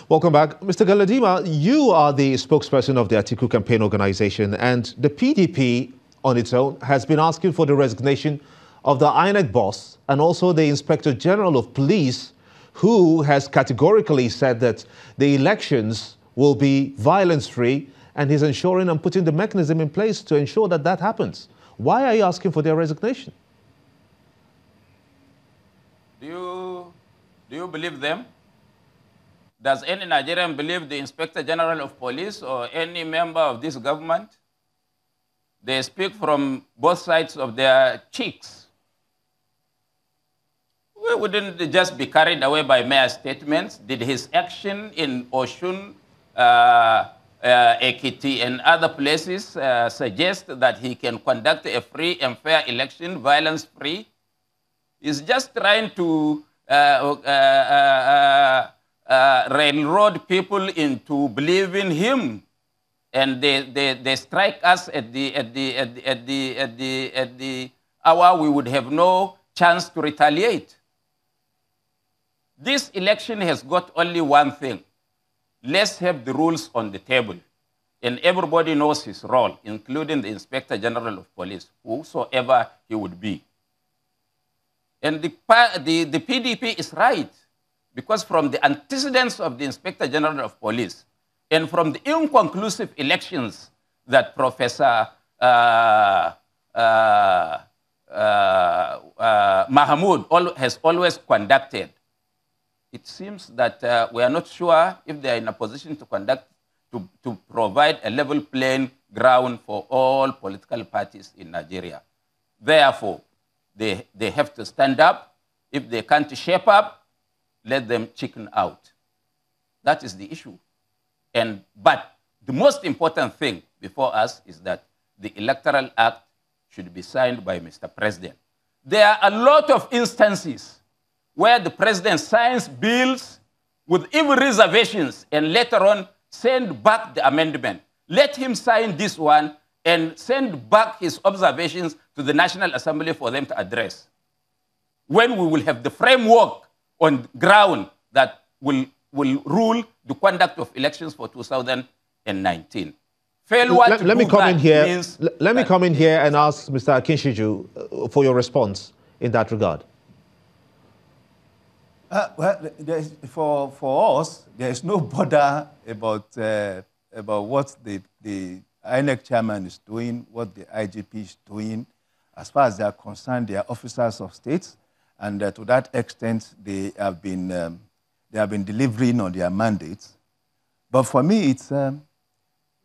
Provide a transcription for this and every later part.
Welcome back. Mr. Galadima, you are the spokesperson of the Atiku campaign organization, and the PDP on its own has been asking for the resignation of the INEC boss and also the Inspector General of Police, who has categorically said that the elections will be violence-free, and he's ensuring and putting the mechanism in place to ensure that that happens. Why are you asking for their resignation? Do you believe them? Does any Nigerian believe the Inspector General of Police or any member of this government? They speak from both sides of their cheeks. We wouldn't just be carried away by mere statements. Did his action in Oshun, Ekiti, and other places suggest that he can conduct a free and fair election, violence-free? He's just trying to railroad people into believing him, and they strike us at the hour we would have no chance to retaliate. This election has got only one thing. Let's have the rules on the table, and everybody knows his role, including the Inspector General of Police, whosoever he would be. And the PDP is right, because from the antecedents of the Inspector General of Police and from the inconclusive elections that Professor Mahmoud has always conducted, it seems that we are not sure if they are in a position to provide a level playing ground for all political parties in Nigeria. Therefore, they have to stand up. If they can't shape up, let them chicken out. That is the issue. But the most important thing before us is that the Electoral Act should be signed by Mr. President. There are a lot of instances where the president signs bills with even reservations and later on send back the amendment. Let him sign this one and send back his observations to the National Assembly for them to address. When we will have the framework on ground that will rule the conduct of elections for 2019. Let me come in here. Let me come in here and ask Mr. Akinsiju for your response in that regard. Well, for us, there is no bother about what the INEC chairman is doing, what the IGP is doing. As far as they are concerned, they are officers of state, and to that extent, they have been delivering on their mandates. But for me, it's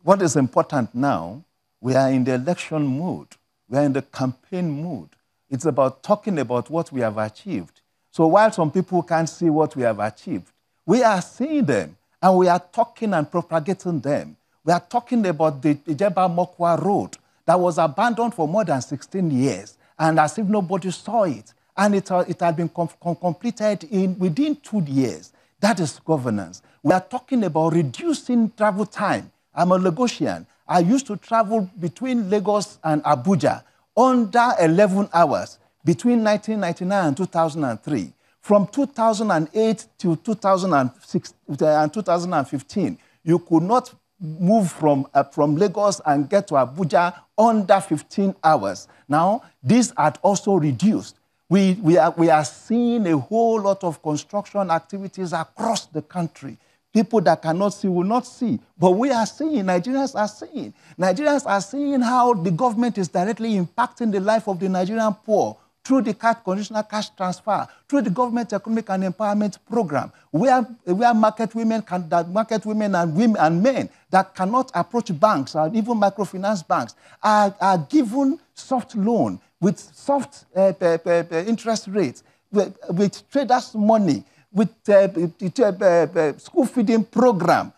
what is important now. We are in the election mood. We are in the campaign mood. It's about talking about what we have achieved. So while some people can't see what we have achieved, we are seeing them, and we are talking and propagating them. We are talking about the Ijeba-Mokwa Road that was abandoned for more than 16 years, and as if nobody saw it. And it had been completed within 2 years. That is governance. We are talking about reducing travel time. I'm a Lagosian. I used to travel between Lagos and Abuja under 11 hours between 1999 and 2003. From 2008 to 2006 and 2015, you could not move from Lagos and get to Abuja under 15 hours. Now, this had also reduced. We are seeing a whole lot of construction activities across the country. People that cannot see will not see. But we are seeing, Nigerians are seeing. Nigerians are seeing how the government is directly impacting the life of the Nigerian poor through the conditional cash transfer, through the government economic and empowerment program, where market women and men that cannot approach banks or even microfinance banks are given soft loan with soft interest rates, with traders' money, with school feeding program.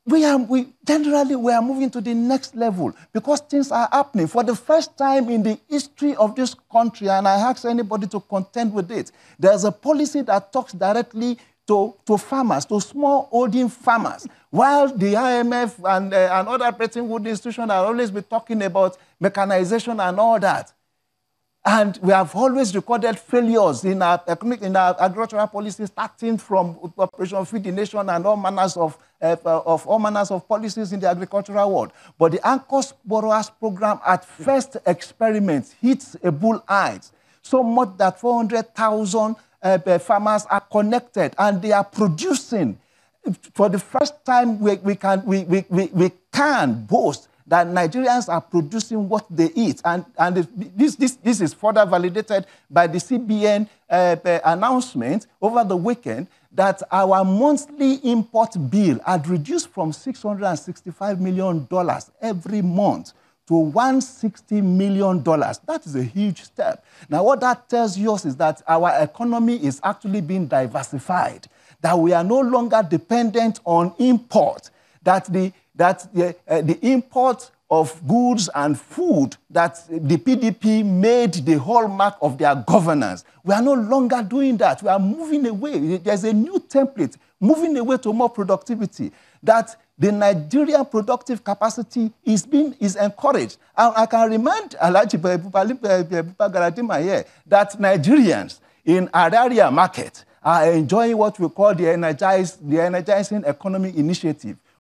Generally, we are moving to the next level because things are happening. For the first time in the history of this country, and I ask anybody to contend with it, there's a policy that talks directly to farmers, to small holding farmers, while the IMF and other Bretton Woods institutions are always be talking about mechanization and all that. And we have always recorded failures in our economic, in our agricultural policies, starting from Operation Feed the Nation and all manners of policies in the agricultural world. But the Anchor Borrowers Program at first experiment hits a bullseye, so much that 400,000 farmers are connected and they are producing. For the first time, we can boast that Nigerians are producing what they eat. And this is further validated by the CBN announcement over the weekend that our monthly import bill had reduced from $665 million every month to $160 million. That is a huge step. Now, what that tells us is that our economy is actually being diversified, that we are no longer dependent on import, that the import of goods and food that the PDP made the hallmark of their governance. We are no longer doing that. We are moving away. There's a new template, moving away to more productivity, that the Nigerian productive capacity is encouraged. And I can remind Alhaji Galadima here that Nigerians in Araria market are enjoying what we call the Energizing Economy Initiative.